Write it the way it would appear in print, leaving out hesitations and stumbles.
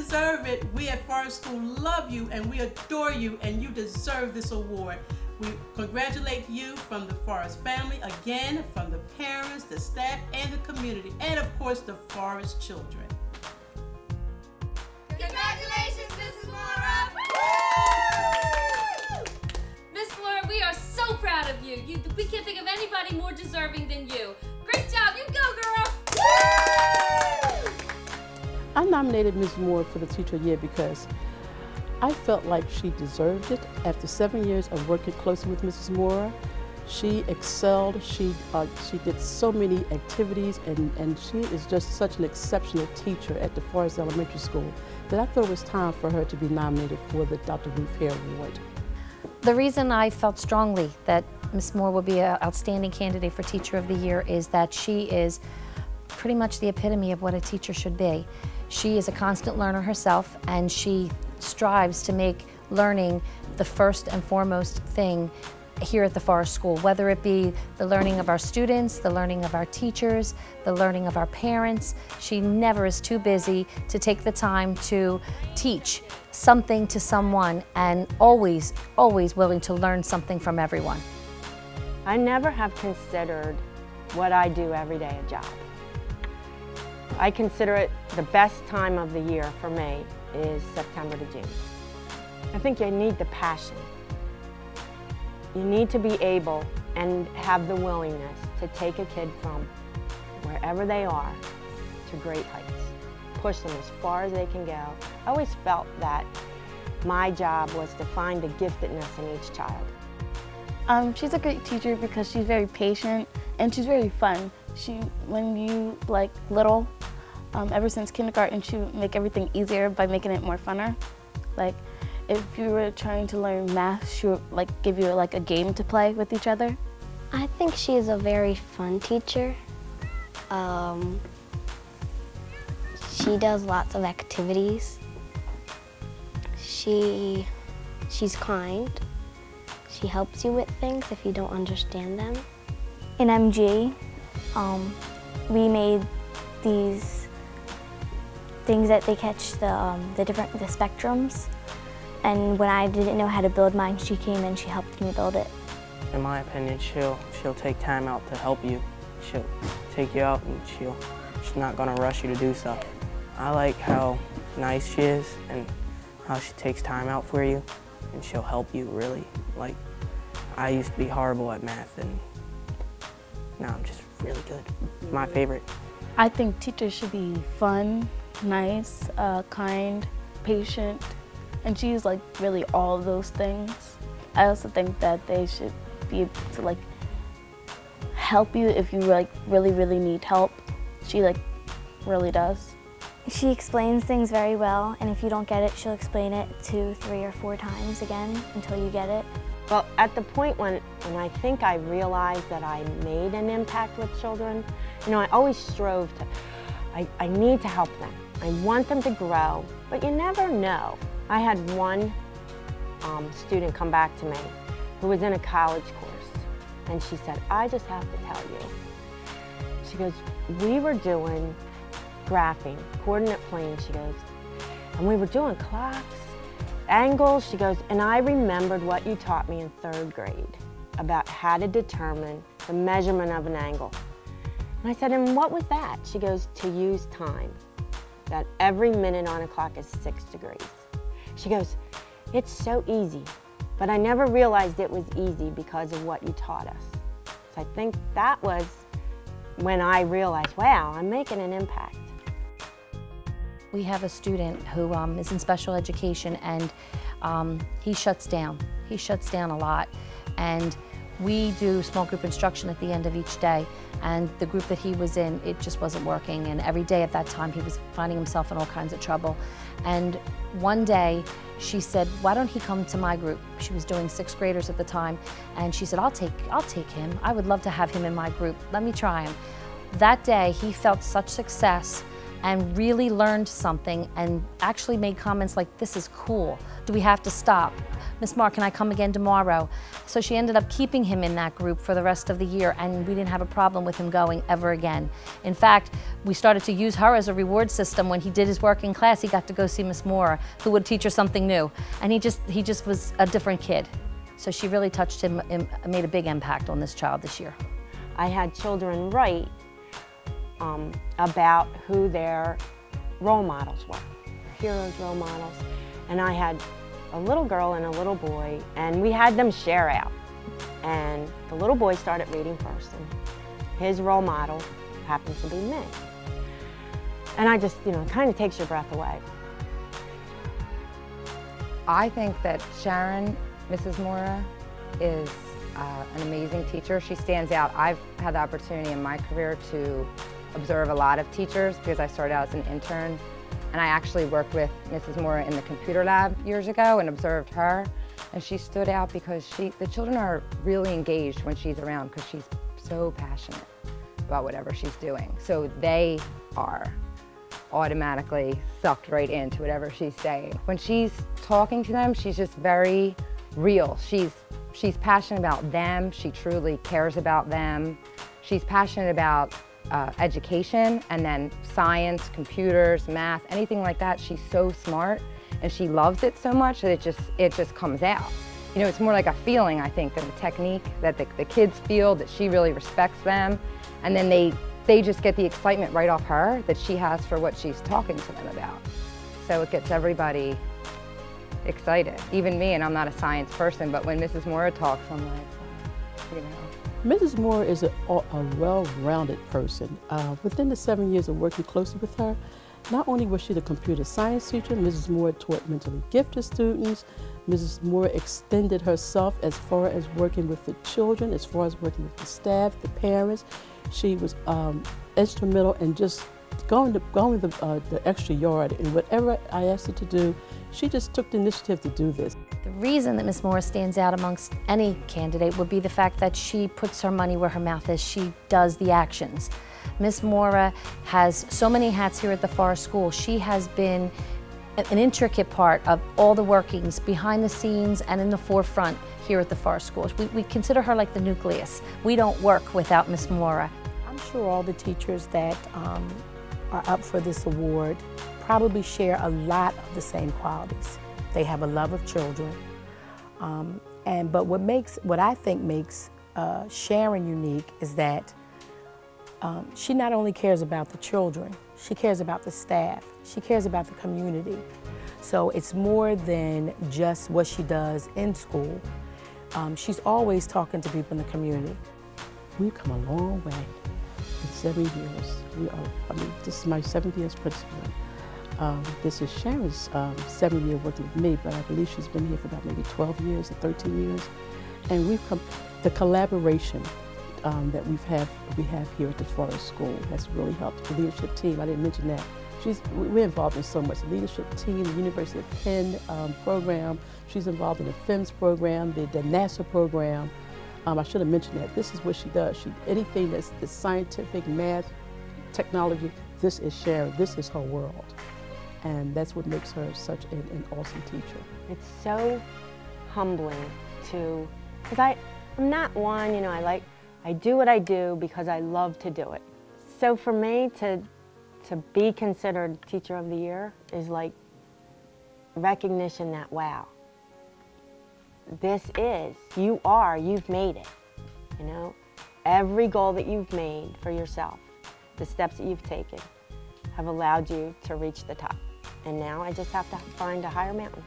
deserve it. We at Forest School love you and we adore you, and you deserve this award. We congratulate you from the Forest family, again, from the parents, the staff, and the community, and of course the Forest children. Congratulations, Mrs. Mora! Miss Mora, we are so proud of you. We can't think of anybody more deserving than you. Great job, you go, girl! I nominated Ms. Moore for the Teacher of the Year because I felt like she deserved it. After 7 years of working closely with Mrs. Moore, she excelled. She did so many activities, and she is just such an exceptional teacher at the Forest Elementary School that I thought it was time for her to be nominated for the Dr. Ruth Hare Award. The reason I felt strongly that Ms. Moore will be an outstanding candidate for Teacher of the Year is that she is pretty much the epitome of what a teacher should be. She is a constant learner herself, and she strives to make learning the first and foremost thing here at the Forest School, whether it be the learning of our students, the learning of our teachers, the learning of our parents. She never is too busy to take the time to teach something to someone, and always, always willing to learn something from everyone. I never have considered what I do every day a job. I consider it the best time of the year for me is September to June. I think you need the passion. You need to be able and have the willingness to take a kid from wherever they are to great heights. Push them as far as they can go. I always felt that my job was to find the giftedness in each child. She's a great teacher because she's very patient and she's very fun. When you little, ever since kindergarten, she would make everything easier by making it more funner. Like, if you were trying to learn math, she would give you a game to play with each other. I think she's a very fun teacher. She does lots of activities. She's kind. She helps you with things if you don't understand them. In MG, we made these things that they catch the spectrums. And when I didn't know how to build mine, she came and she helped me build it. In my opinion, she'll take time out to help you. She'll take you out and she's not gonna rush you to do stuff. I like how nice she is and how she takes time out for you, and she'll help you really. Like, I used to be horrible at math, and now I'm just really good. My favorite. I think teachers should be fun, nice, kind, patient, and she's really all of those things. I also think that they should be able to help you if you really, really need help. She really does. She explains things very well, and if you don't get it, she'll explain it 2, 3, or 4 times again until you get it. Well, at the point when I think I realized that I made an impact with children, I always strove to, I need to help them. I want them to grow, but you never know. I had one student come back to me who was in a college course, and she said, I just have to tell you. She goes, we were doing graphing, coordinate planes, she goes, and we were doing clocks, angles, she goes, and I remembered what you taught me in 3rd grade about how to determine the measurement of an angle. And I said, and what was that? She goes, to use time, that every minute on a clock is 6 degrees. She goes, it's so easy, but I never realized it was easy because of what you taught us. So I think that was when I realized, wow, I'm making an impact. We have a student who is in special education, and he shuts down. He shuts down a lot, and we do small group instruction at the end of each day, and the group that he was in, it just wasn't working, and every day at that time he was finding himself in all kinds of trouble. And one day she said, why don't he come to my group? She was doing 6th graders at the time, and she said, I'll take him. I would love to have him in my group. Let me try him. That day he felt such success and really learned something, and actually made comments like, this is cool. Do we have to stop? Miss Moore, can I come again tomorrow? So she ended up keeping him in that group for the rest of the year, and we didn't have a problem with him going ever again. In fact, we started to use her as a reward system. When he did his work in class, he got to go see Miss Moore, who would teach her something new. And he just was a different kid. So she really touched him and made a big impact on this child this year. I had children write about who their role models were, heroes, role models. And I had a little girl and a little boy, and we had them share out. And the little boy started reading first, and his role model happens to be me. And I just, it kind of takes your breath away. I think that Sharon, Mrs. Mora, is an amazing teacher. She stands out. I've had the opportunity in my career to observe a lot of teachers because I started out as an intern, and I actually worked with Mrs. Mora in the computer lab years ago and observed her, and she stood out because the children are really engaged when she's around because she's so passionate about whatever she's doing. So they are automatically sucked right into whatever she's saying. When she's talking to them, she's just very real. She's passionate about them. She truly cares about them. She's passionate about education, and then science, computers, math, anything like that. She's so smart, and she loves it so much that it just comes out. It's more like a feeling, I think, than a technique, that the kids feel that she really respects them, and then they just get the excitement right off her that she has for what she's talking to them about. So it gets everybody excited, even me, and I'm not a science person, but when Mrs. Mora talks, I'm like, Mrs. Moore is a well-rounded person. Within the 7 years of working closely with her, not only was she the computer science teacher, Mrs. Moore taught mentally gifted students. Mrs. Moore extended herself as far as working with the children, as far as working with the staff, the parents. She was instrumental in just going the extra yard, and whatever I asked her to do, she just took the initiative to do this. The reason that Miss Moore stands out amongst any candidate would be the fact that she puts her money where her mouth is. She does the actions. Miss Moore has so many hats here at the Forest School. She has been an intricate part of all the workings behind the scenes and in the forefront here at the Forest School. We consider her like the nucleus. We don't work without Miss Moore. I'm sure all the teachers that are up for this award probably share a lot of the same qualities. They have a love of children, but what I think makes Sharon unique is that she not only cares about the children, she cares about the staff, she cares about the community. So it's more than just what she does in school. She's always talking to people in the community. We've come a long way in 7 years. This is my 7th year as principal. This is Sharon's 7th year working with me, but I believe she's been here for about maybe 12 years or 13 years. And we've come, the collaboration that we have here at the Forest School has really helped. The leadership team, I didn't mention that. We're involved in so much. The leadership team, the University of Penn program. She's involved in the FEMS program, the NASA program. I should have mentioned that. This is what she does. Anything that's the scientific, math, technology, this is Sharon. This is her world. And that's what makes her such an awesome teacher. It's so humbling because I'm not one, I do what I do because I love to do it. So for me to be considered Teacher of the Year is like recognition that, wow, you've made it, Every goal that you've made for yourself, the steps that you've taken, have allowed you to reach the top. And now I just have to find a higher mountain.